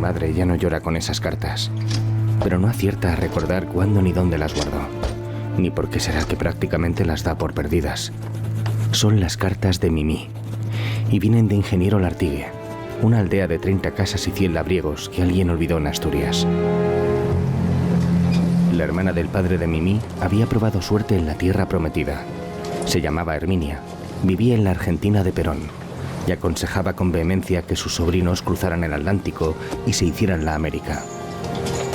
madre ya no llora con esas cartas, pero no acierta a recordar cuándo ni dónde las guardó, ni por qué será que prácticamente las da por perdidas. Son las cartas de Mimí, y vienen de Ingeniero Lartigue, una aldea de 30 casas y 100 labriegos que alguien olvidó en Asturias. La hermana del padre de Mimí había probado suerte en la tierra prometida. Se llamaba Herminia, vivía en la Argentina de Perón y aconsejaba con vehemencia que sus sobrinos cruzaran el Atlántico y se hicieran la América.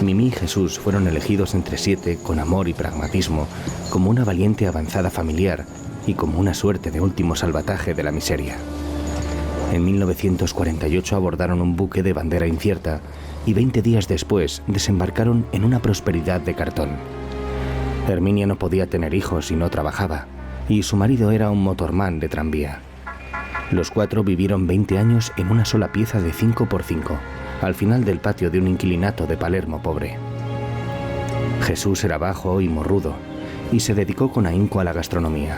Mimí y Jesús fueron elegidos entre 7 con amor y pragmatismo como una valiente avanzada familiar y como una suerte de último salvataje de la miseria. En 1948 abordaron un buque de bandera incierta y 20 días después desembarcaron en una prosperidad de cartón. Herminia no podía tener hijos y no trabajaba, y su marido era un motorman de tranvía. Los 4 vivieron 20 años en una sola pieza de 5x5, al final del patio de un inquilinato de Palermo pobre. Jesús era bajo y morrudo, y se dedicó con ahínco a la gastronomía.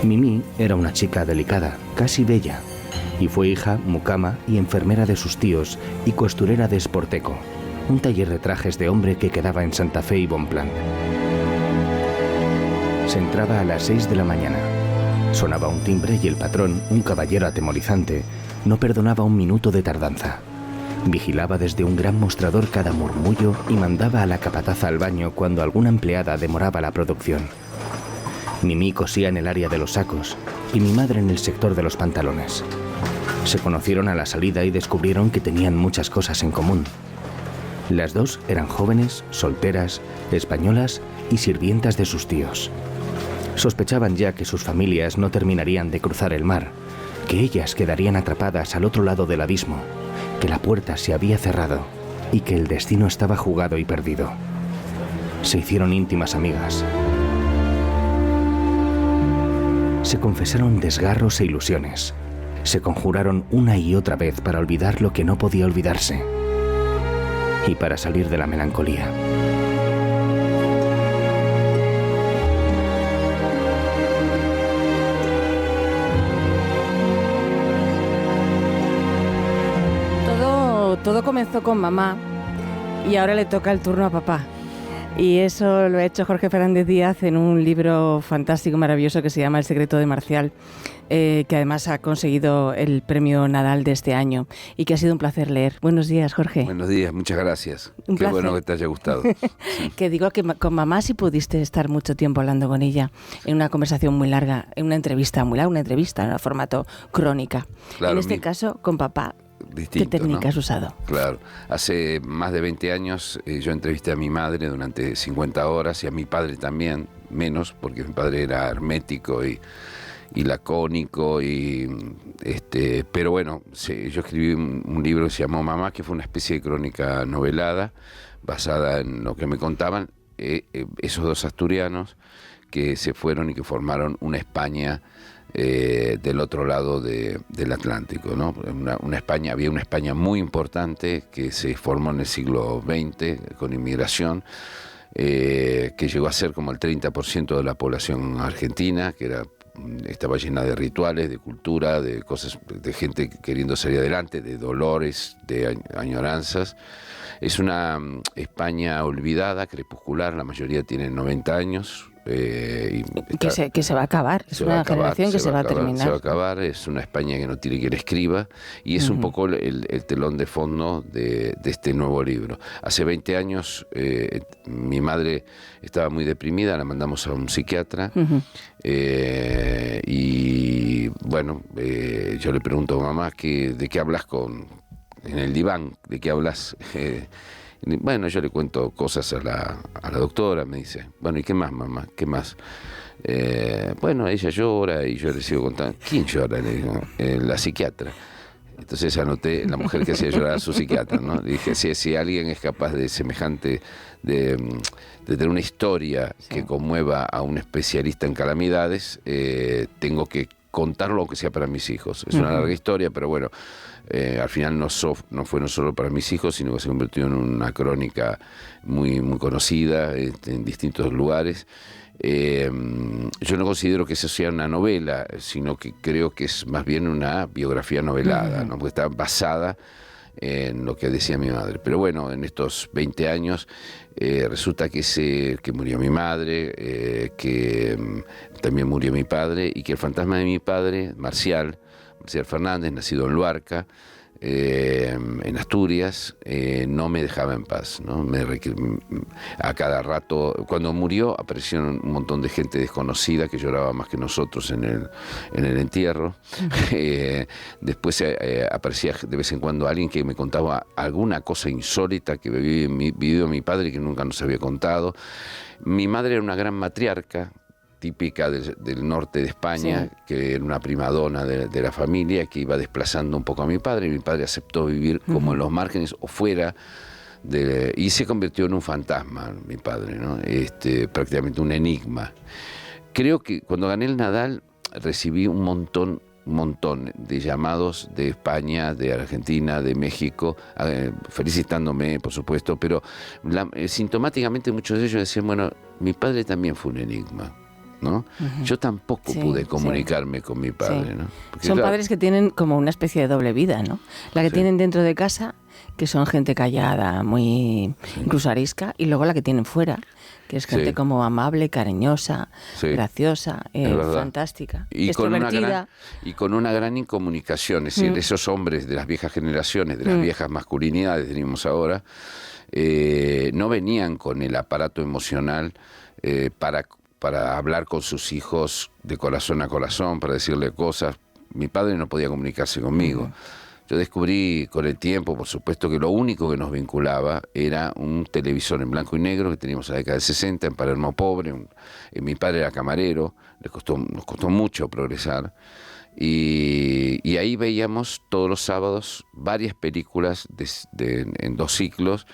Mimí era una chica delicada, casi bella, y fue hija, mucama y enfermera de sus tíos y costurera de Sporteco, un taller de trajes de hombre que quedaba en Santa Fe y Bonpland. Se entraba a las 6 de la mañana. Sonaba un timbre y el patrón, un caballero atemorizante, no perdonaba un minuto de tardanza. Vigilaba desde un gran mostrador cada murmullo y mandaba a la capataza al baño cuando alguna empleada demoraba la producción. Mimí cosía en el área de los sacos y mi madre en el sector de los pantalones. Se conocieron a la salida y descubrieron que tenían muchas cosas en común. Las dos eran jóvenes, solteras, españolas y sirvientas de sus tíos. Sospechaban ya que sus familias no terminarían de cruzar el mar, que ellas quedarían atrapadas al otro lado del abismo, que la puerta se había cerrado y que el destino estaba jugado y perdido. Se hicieron íntimas amigas. Se confesaron desgarros e ilusiones. Se conjuraron una y otra vez para olvidar lo que no podía olvidarse y para salir de la melancolía. Todo comenzó con mamá y ahora le toca el turno a papá. Y eso lo ha hecho Jorge Fernández Díaz en un libro fantástico, maravilloso que se llama El secreto de Marcial, que además ha conseguido el premio Nadal de este año y que ha sido un placer leer. Buenos días, Jorge. Buenos días, muchas gracias. Un Qué placer. bueno que te haya gustado. Sí. Que digo que con mamá sí pudiste estar mucho tiempo hablando con ella, en una conversación muy larga, en una entrevista muy larga, una entrevista en formato crónica. Claro, en este caso, con papá. Distinto, ¿Qué técnica has usado? Claro, hace más de 20 años yo entrevisté a mi madre durante 50 horas y a mi padre también, menos, porque mi padre era hermético y lacónico, pero bueno, sí, yo escribí un libro que se llamó Mamá, que fue una especie de crónica novelada, basada en lo que me contaban esos dos asturianos que se fueron y que formaron una España del otro lado del Atlántico, ¿no? Había una España muy importante que se formó en el siglo XX con inmigración, que llegó a ser como el 30% de la población argentina, que estaba llena de rituales, de cultura, de cosas, de gente queriendo salir adelante, de dolores, de añoranzas. Es una España olvidada, crepuscular, la mayoría tiene 90 años. Que se va a acabar, es una generación que se va a terminar. Se va a acabar, es una España que no tiene quien escriba y es un poco el telón de fondo de este nuevo libro. Hace 20 años mi madre estaba muy deprimida, la mandamos a un psiquiatra y bueno, yo le pregunto, mamá, ¿de qué hablas en el diván? ¿De qué hablas? Bueno, yo le cuento cosas a la doctora, me dice, bueno, ¿y qué más, mamá? ¿Qué más? Bueno, ella llora y yo le sigo contando. ¿Quién llora? Le digo, la psiquiatra. Entonces anoté la mujer que hacía llorar a su psiquiatra, ¿no? Le dije, si alguien es capaz de semejante, de tener una historia que conmueva a un especialista en calamidades, tengo que contarlo aunque sea para mis hijos. Es una larga historia, pero bueno, al final no fue no solo para mis hijos, sino que se convirtió en una crónica muy, muy conocida en distintos lugares. Yo no considero que eso sea una novela, sino que creo que es más bien una biografía novelada, ¿no? Porque está basada en lo que decía mi madre. Pero bueno, en estos 20 años resulta que murió mi madre, que también murió mi padre, y que el fantasma de mi padre, Marcial Fernández, nacido en Luarca, en Asturias, no me dejaba en paz, ¿no? A cada rato, cuando murió, aparecieron un montón de gente desconocida que lloraba más que nosotros en el entierro. Después aparecía de vez en cuando alguien que me contaba alguna cosa insólita que vivió mi padre, que nunca nos había contado. Mi madre era una gran matriarca, típica del norte de España, sí, que era una primadona de la familia, que iba desplazando un poco a mi padre, y mi padre aceptó vivir como en los márgenes o fuera, y se convirtió en un fantasma, mi padre, ¿no? Prácticamente un enigma. Creo que cuando gané el Nadal recibí un montón de llamados de España, de Argentina, de México, felicitándome, por supuesto, pero sintomáticamente muchos de ellos decían, bueno, mi padre también fue un enigma, ¿no? Yo tampoco pude comunicarme con mi padre, sí, ¿no? Porque, son claro, padres que tienen como una especie de doble vida, ¿no? La que tienen dentro de casa, que son gente callada, muy incluso arisca, y luego la que tienen fuera, que es gente como amable, cariñosa, graciosa, fantástica, y extrovertida. Con una gran incomunicación, es decir, esos hombres de las viejas generaciones, de las viejas masculinidades, diríamos ahora, no venían con el aparato emocional para hablar con sus hijos de corazón a corazón, para decirle cosas. Mi padre no podía comunicarse conmigo. Yo descubrí con el tiempo, por supuesto, que lo único que nos vinculaba era un televisor en blanco y negro que teníamos en la década del 60 en Palermo Pobre. Mi padre era camarero, nos costó mucho progresar. Y ahí veíamos todos los sábados varias películas en 2 ciclos,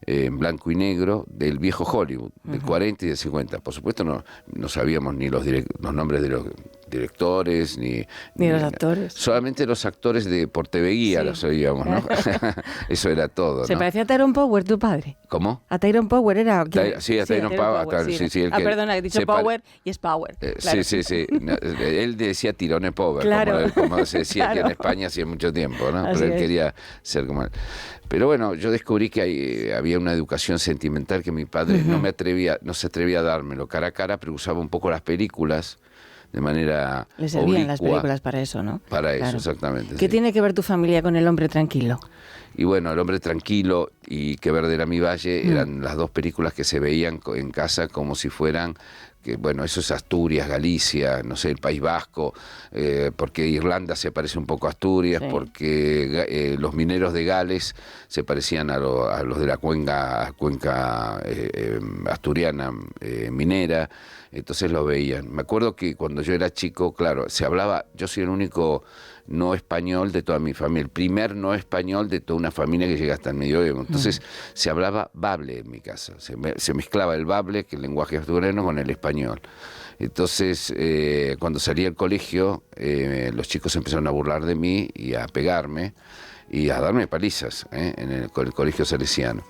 en blanco y negro, del viejo Hollywood, del 40 y del 50. Por supuesto no sabíamos ni los nombres de los directores, ni los actores. Solamente los actores por TV Guía los oíamos, ¿no? Eso era todo, ¿Se ¿no? parecía a Tyrone Power, tu padre? ¿Cómo? ¿A Tyrone Power era? Sí, a Tyrone Power. Sí, perdona, he dicho Power y es Power. Claro. Sí. Él decía Tyrone Power, claro, como se decía aquí en España hacía mucho tiempo, ¿no? Así Pero él es. quería ser como él. Pero bueno, yo descubrí que había una educación sentimental que mi padre no se atrevía a dármelo cara a cara, pero usaba un poco las películas de manera Le servían oblicua. las películas para eso, ¿no? Para Claro. eso, exactamente. ¿Qué tiene que ver tu familia con El hombre tranquilo? Y bueno, El hombre tranquilo y Qué verde era mi valle eran las 2 películas que se veían en casa como si fueran, que bueno, eso es Asturias, Galicia, no sé, el País Vasco, porque Irlanda se parece un poco a Asturias, porque los mineros de Gales se parecían a los de la cuenca asturiana minera. Entonces lo veían. Me acuerdo que cuando yo era chico, claro, se hablaba, yo soy el único no español de toda mi familia, el primer no español de toda una familia que llega hasta el Medioevo. Entonces se hablaba bable en mi casa, se mezclaba el bable, que es el lenguaje asturiano, con el español. Entonces, cuando salí del colegio, los chicos empezaron a burlar de mí y a pegarme y a darme palizas en el colegio salesiano,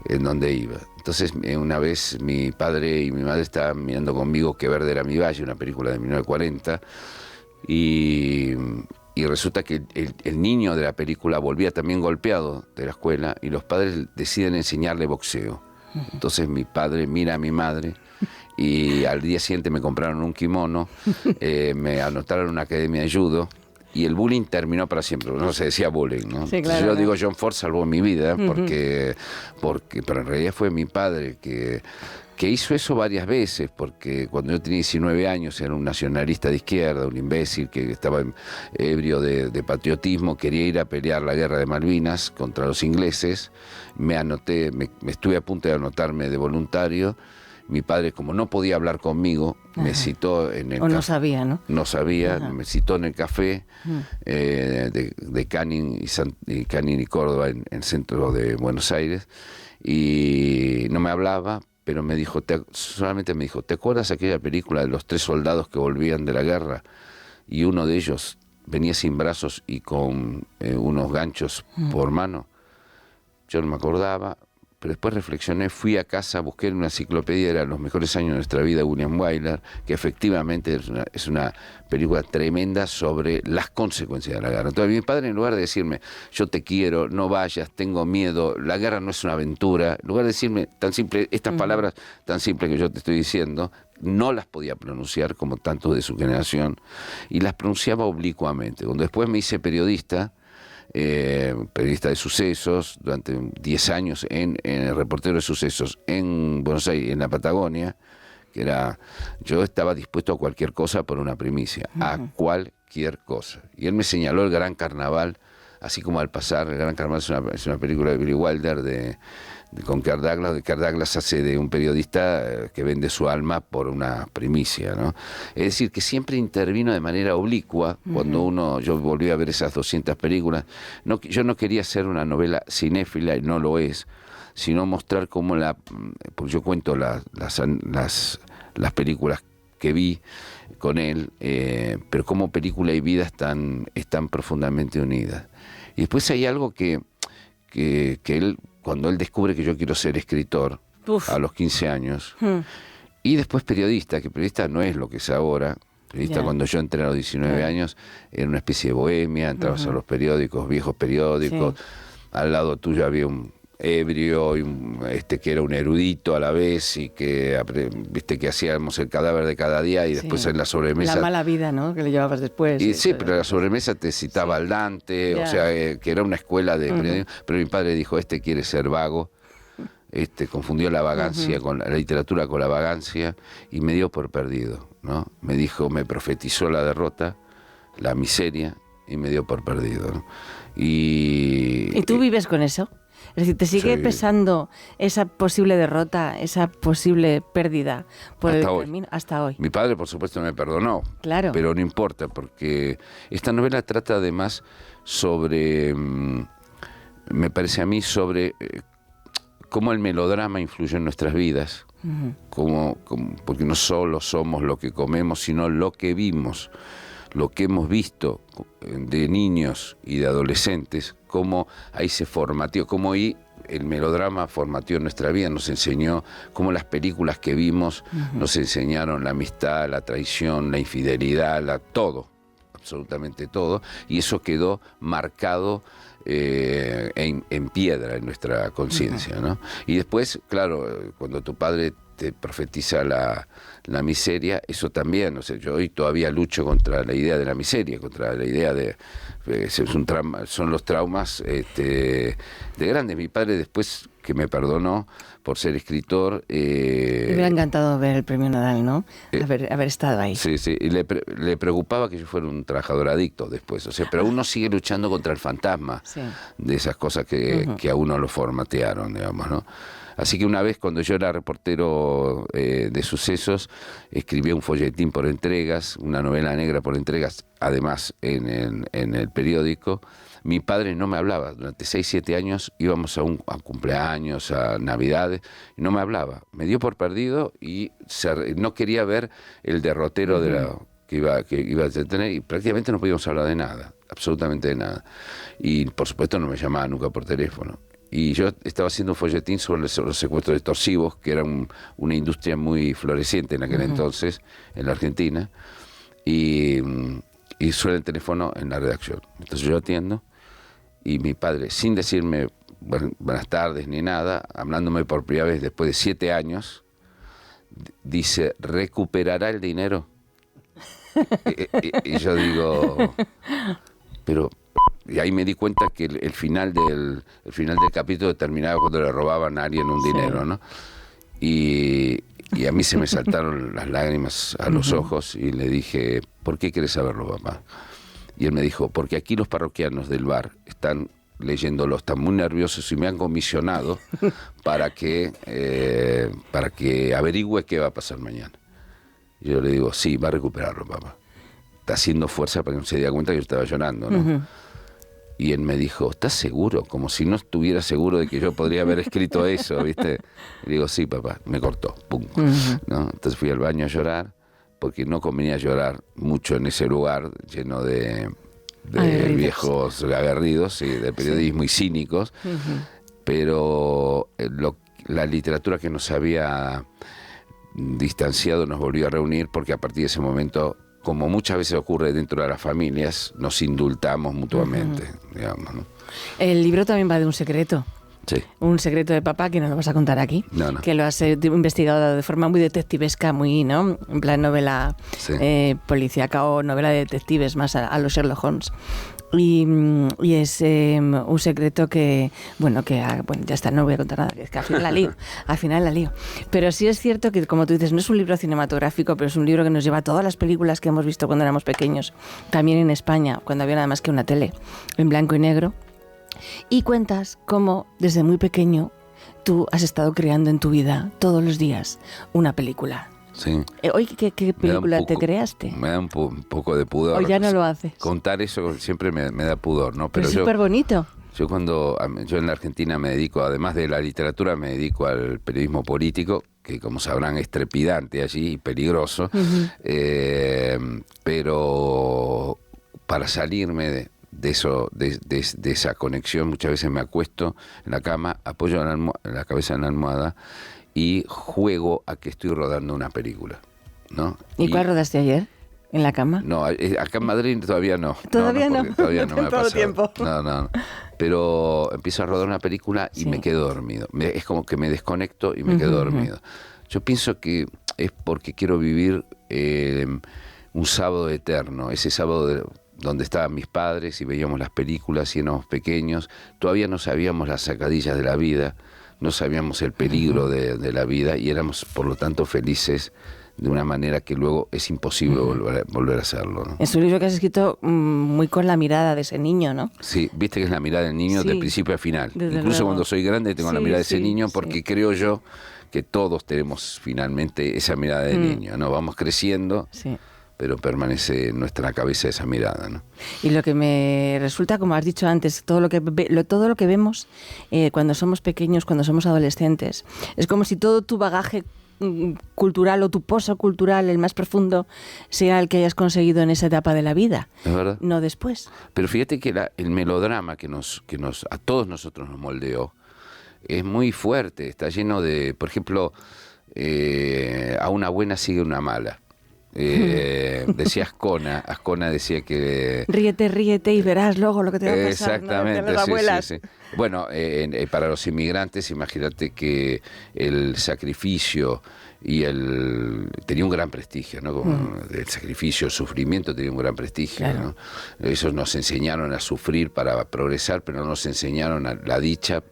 en donde iba. Entonces, una vez mi padre y mi madre estaban mirando conmigo Qué verde era mi valle, una película de 1940, y resulta que el niño de la película volvía también golpeado de la escuela, y los padres deciden enseñarle boxeo. Entonces mi padre mira a mi madre, y al día siguiente me compraron un kimono, me anotaron en una academia de judo, y el bullying terminó para siempre. No se decía bullying, ¿no? Sí, claro, yo digo, John Ford salvó mi vida, pero en realidad fue mi padre que hizo eso varias veces, porque cuando yo tenía 19 años era un nacionalista de izquierda, un imbécil que estaba ebrio de patriotismo, quería ir a pelear la guerra de Malvinas contra los ingleses. Me estuve a punto de anotarme de voluntario. Mi padre, como no podía hablar conmigo, me citó en el café. No sabía, ¿no? No sabía, me citó en el café de Canning y Córdoba, en el centro de Buenos Aires, y no me hablaba, pero me dijo, solamente me dijo, ¿te acuerdas aquella película de los 3 soldados que volvían de la guerra? Y uno de ellos venía sin brazos y con unos ganchos por mano. Yo no me acordaba, pero después reflexioné, fui a casa, busqué en una enciclopedia, eran los mejores años de nuestra vida, William Wyler, que efectivamente es una película tremenda sobre las consecuencias de la guerra. Entonces mi padre, en lugar de decirme, yo te quiero, no vayas, tengo miedo, la guerra no es una aventura, en lugar de decirme tan simple, estas palabras tan simples que yo te estoy diciendo, no las podía pronunciar como tantos de su generación, y las pronunciaba oblicuamente. Cuando después me hice periodista de sucesos, durante 10 años en el reportero de sucesos en Buenos Aires, en la Patagonia, que yo estaba dispuesto a cualquier cosa por una primicia, a cualquier cosa. Y él me señaló el Gran Carnaval, así como al pasar, el Gran Carnaval es una película de Billy Wilder con Kirk Douglas. Kirk Douglas hace de un periodista que vende su alma por una primicia, ¿no? Es decir, que siempre intervino de manera oblicua. Cuando yo volví a ver esas 200 películas, yo no quería hacer una novela cinéfila, y no lo es, sino mostrar cómo porque yo cuento las películas que vi con él, pero cómo película y vida están profundamente unidas. Y después hay algo que él, cuando él descubre que yo quiero ser escritor, a los 15 años, y después periodista, que periodista no es lo que es ahora. Periodista, cuando yo entré a los 19 años, era una especie de bohemia, entrabas a los periódicos, viejos periódicos, al lado tuyo había un ebrio y que era un erudito a la vez, y que hacíamos el cadáver de cada día, y después en la sobremesa la mala vida, ¿no?, que le llevabas después. Y sí, pero en la sobremesa te citaba al Dante, o sea, que era una escuela de periodismo. Pero mi padre dijo, quiere ser vago, confundió la vagancia con la literatura con la vagancia, y me dio por perdido, ¿no? Me profetizó la derrota, la miseria, y me dio por perdido, ¿no? ¿Y tú vives con eso? Es decir, ¿te sigue pesando esa posible derrota, esa posible pérdida por el camino hasta hoy? Mi padre, por supuesto, me perdonó. Claro. Pero no importa, porque esta novela trata además sobre, me parece a mí, sobre cómo el melodrama influye en nuestras vidas. Porque no solo somos lo que comemos, sino lo que vimos, lo que hemos visto de niños y de adolescentes, cómo ahí se formateó, cómo ahí el melodrama formateó nuestra vida, nos enseñó, cómo las películas que vimos nos enseñaron la amistad, la traición, la infidelidad, todo, absolutamente todo, y eso quedó marcado en piedra en nuestra conciencia, ¿no? Y después, claro, cuando tu padre te profetiza la miseria, eso también, o sea, yo hoy todavía lucho contra la idea de la miseria, contra la idea de son los traumas de grandes. Mi padre, después que me perdonó por ser escritor, me hubiera encantado ver el premio Nadal, ¿no? Haber estado ahí. Sí, y le preocupaba que yo fuera un trabajador adicto después, o sea, pero uno sigue luchando contra el fantasma de esas cosas que a uno lo formatearon, digamos, ¿no? Así que una vez, cuando yo era reportero de sucesos, escribí un folletín por entregas, una novela negra por entregas, además en el periódico. Mi padre no me hablaba. Durante 6, 7 años íbamos a cumpleaños, a Navidades, y no me hablaba. Me dio por perdido y no quería ver el derrotero que iba a tener, y prácticamente no podíamos hablar de nada, absolutamente de nada. Y por supuesto no me llamaba nunca por teléfono. Y yo estaba haciendo un folletín sobre los secuestros extorsivos, que era una industria muy floreciente en aquel entonces, en la Argentina, y suena el teléfono en la redacción. Entonces yo atiendo, y mi padre, sin decirme buenas tardes ni nada, hablándome por primera vez después de 7 años, dice, ¿recuperará el dinero? y yo digo, pero... Y ahí me di cuenta que el final del capítulo terminaba cuando le robaban a alguien un dinero, ¿no? Y a mí se me saltaron las lágrimas a los ojos, y le dije, ¿por qué querés saberlo, papá? Y él me dijo, porque aquí los parroquianos del bar están leyéndolo, están muy nerviosos y me han comisionado para que averigüe qué va a pasar mañana. Y yo le digo, sí, va a recuperarlo, papá. Está haciendo fuerza para que no se diera cuenta que yo estaba llorando, ¿no? Y él me dijo, ¿estás seguro? Como si no estuviera seguro de que yo podría haber escrito eso, ¿viste? Y digo, sí, papá. Me cortó, pum. ¿No? Entonces fui al baño a llorar, porque no convenía llorar mucho en ese lugar lleno de viejos aguerridos y de periodismo y cínicos. pero la literatura que nos había distanciado nos volvió a reunir, porque a partir de ese momento, como muchas veces ocurre dentro de las familias, nos indultamos mutuamente, digamos, ¿no? El libro también va de un secreto. Sí. Un secreto de papá que no lo vas a contar aquí, No. que lo has investigado de forma muy detectivesca, muy, ¿no? En plan novela policíaca o novela de detectives, más a los Sherlock Holmes. Y es un secreto que ya está, no voy a contar nada, que al final la lío. Pero sí es cierto que, como tú dices, no es un libro cinematográfico, pero es un libro que nos lleva a todas las películas que hemos visto cuando éramos pequeños, también en España, cuando había nada más que una tele, en blanco y negro. Y cuentas cómo desde muy pequeño tú has estado creando en tu vida todos los días una película. Sí. Hoy, ¿qué película te creaste? Me da un poco de pudor. ¿O ya no lo haces? Contar eso siempre me da pudor, ¿no? Pero es súper bonito. Yo en la Argentina me dedico, además de la literatura, me dedico al periodismo político, que como sabrán es trepidante allí y peligroso. Pero para salirme de esa conexión, muchas veces me acuesto en la cama, apoyo la cabeza en la almohada y juego a que estoy rodando una película, ¿no? ¿Y cuál rodaste ayer? ¿En la cama? No, acá en Madrid todavía no. ¿Todavía no? Todavía no me ha pasado. Tiempo. No. Pero empiezo a rodar una película y me quedo dormido. Es como que me desconecto y me quedo dormido. Yo pienso que es porque quiero vivir un sábado eterno, ese sábado donde estaban mis padres y veíamos las películas y éramos pequeños. Todavía no sabíamos las sacadillas de la vida, no sabíamos el peligro de la vida y éramos, por lo tanto, felices de una manera que luego es imposible volver a hacerlo, ¿no? Es un libro que has escrito muy con la mirada de ese niño, ¿no? Sí, viste que es la mirada del niño de principio a final. Incluso luego. Cuando soy grande tengo la mirada de ese niño, porque creo yo que todos tenemos finalmente esa mirada de niño, ¿no? Vamos creciendo, pero permanece en nuestra cabeza esa mirada, ¿no? Y lo que me resulta, como has dicho antes, todo lo que vemos cuando somos pequeños, cuando somos adolescentes, es como si todo tu bagaje cultural o tu pozo cultural, el más profundo, sea el que hayas conseguido en esa etapa de la vida, ¿es verdad? No después. Pero fíjate que el melodrama que a todos nosotros nos moldeó es muy fuerte, está lleno de, por ejemplo, a una buena sigue una mala. Decía Ascona decía que ríete y verás luego lo que te va a pasar. Exactamente, ¿no? Las abuelas. Sí. Bueno, para los inmigrantes, imagínate que el sacrificio tenía un gran prestigio, ¿no? Como el sacrificio, el sufrimiento tenía un gran prestigio, claro. ¿No? Esos nos enseñaron a sufrir para progresar, pero no nos enseñaron a la dicha.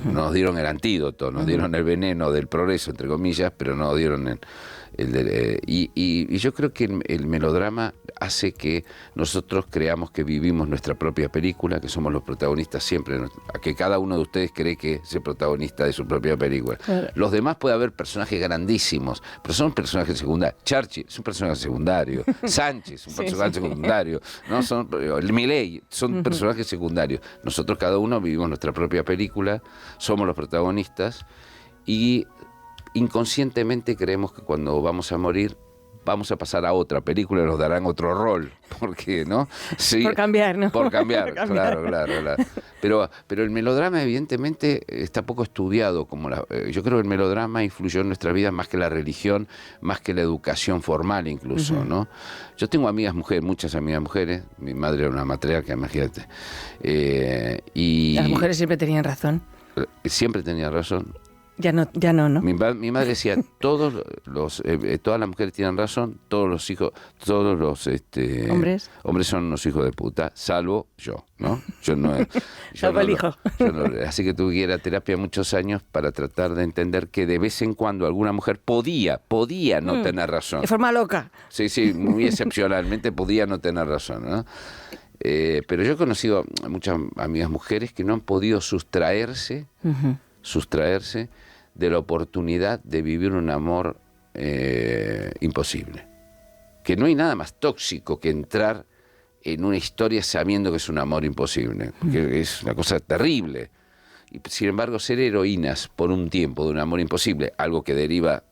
Nos dieron el antídoto, nos dieron el veneno del progreso, entre comillas, pero no nos dieron y yo creo que el melodrama hace que nosotros creamos que vivimos nuestra propia película, que somos los protagonistas siempre, a que cada uno de ustedes cree que es el protagonista de su propia película. Los demás puede haber personajes grandísimos, pero son personajes secundarios. Churchill es un personaje secundario, Sánchez es un personaje secundario, ¿no? Milei son personajes secundarios. Nosotros cada uno vivimos nuestra propia película, somos los protagonistas y inconscientemente creemos que cuando vamos a morir vamos a pasar a otra película y nos darán otro rol, porque, ¿no? Sí, por cambiar, ¿no? Por cambiar, claro. Pero el melodrama evidentemente está poco estudiado. Yo creo que el melodrama influyó en nuestra vida más que la religión, más que la educación formal incluso, ¿no? Yo tengo amigas mujeres, muchas amigas mujeres, mi madre era una matriarca, imagínate. Las mujeres siempre tenían razón. Siempre tenía razón. Ya no. Mi madre decía, todas las mujeres tienen razón, todos los hijos, hombres son unos hijos de puta, salvo yo, ¿no? Yo no. Salvo el hijo. Así que tuve que ir a terapia muchos años para tratar de entender que de vez en cuando alguna mujer podía no tener razón. De forma loca. Sí, muy excepcionalmente podía no tener razón, ¿no? Pero yo he conocido a muchas amigas mujeres que no han podido sustraerse de la oportunidad de vivir un amor imposible. Que no hay nada más tóxico que entrar en una historia sabiendo que es un amor imposible, que es una cosa terrible. Y sin embargo, ser heroínas por un tiempo de un amor imposible, algo que deriva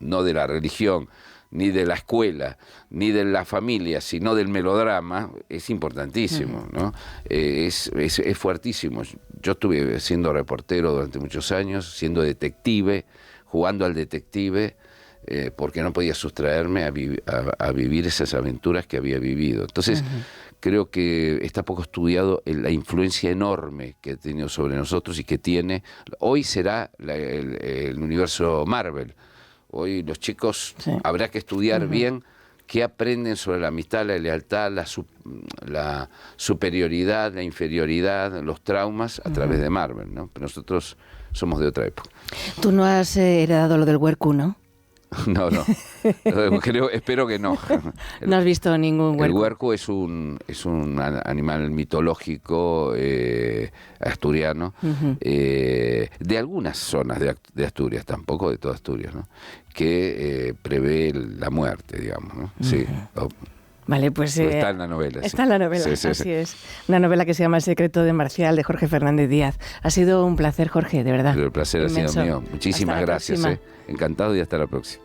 no de la religión, ni de la escuela, ni de la familia, sino del melodrama, es importantísimo, ¿no? Es fuertísimo. Yo estuve siendo reportero durante muchos años, siendo detective, jugando al detective, porque no podía sustraerme a vivir esas aventuras que había vivido. Entonces, creo que está poco estudiado la influencia enorme que ha tenido sobre nosotros y que tiene. Hoy será el universo Marvel. Hoy los chicos habrá que estudiar bien qué aprenden sobre la amistad, la lealtad, la superioridad, la inferioridad, los traumas a través de Marvel, ¿no? Pero nosotros somos de otra época. Tú no has heredado lo del huerco, ¿no? No. Espero que no. No has visto ningún huerco. El huerco es un animal mitológico asturiano, de algunas zonas de Asturias, tampoco de toda Asturias, ¿no? Que prevé la muerte, digamos, ¿no? Sí. Vale, pues está en la novela. Está en la novela, así es. Una novela que se llama El secreto de Marcial, de Jorge Fernández Díaz. Ha sido un placer, Jorge, de verdad. Pero el placer ha sido mío. Muchísimas gracias. Encantado y hasta la próxima.